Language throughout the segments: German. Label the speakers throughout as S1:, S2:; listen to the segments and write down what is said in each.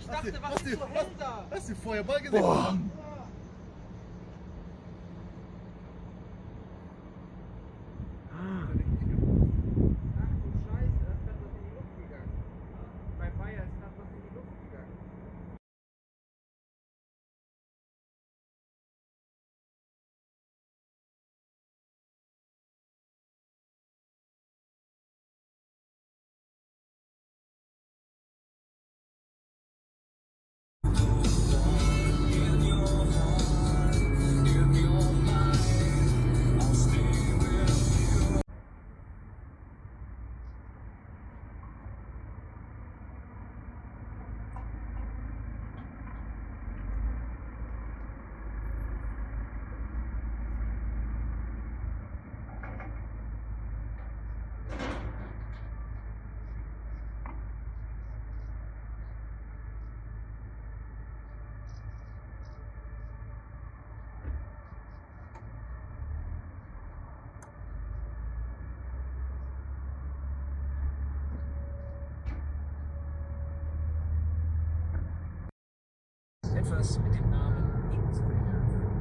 S1: Ich dachte, was ist so hell da?
S2: Hast du Feuerball gesehen?
S3: Boah.
S1: Ach du Scheiße, das ist gerade was in die Luft gegangen. Bei Bayer ist gerade was in die Luft gegangen.
S4: Etwas mit dem Namen Insel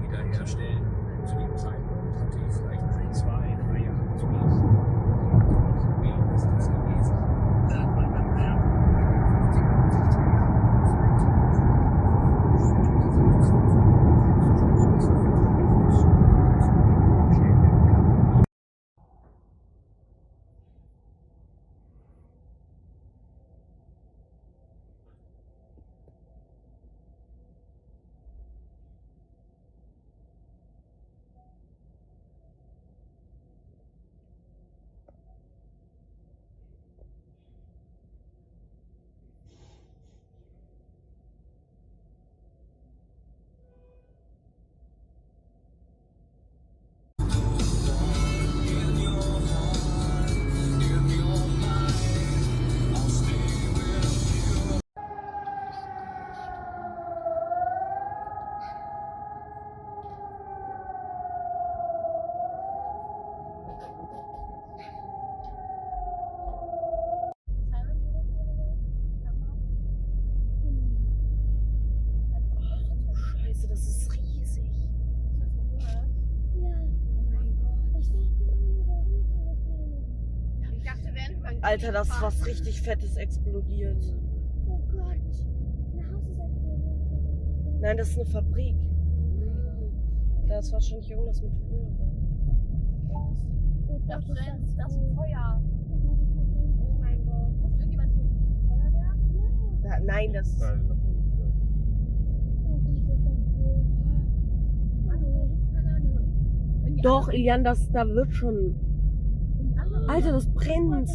S4: wiederherstellen. Zu dem Zeitpunkt hatte ich vielleicht 1, 2, 3 Jahre zu leben. Wie ist das gewesen?
S3: Scheiße, das ist riesig.
S5: Ich dachte, wir wären über den
S3: Alter, das ist
S5: Krieg
S3: was richtig Fettes explodiert.
S5: Oh Gott. Ein Haus ist explodiert.
S3: Nein, das ist eine Fabrik. Da ist wahrscheinlich irgendwas mit Öl.
S5: Das brennt, das Feuer. Oh mein Gott. Ruft irgendjemand zum Feuerwehr? Ja.
S3: Nein, das ist...
S5: Oh Gott, ist das blöd. Keine Ahnung. Wenn die
S3: Doch, Ilian, da wird schon...
S5: anderen-
S3: Alter, das brennt.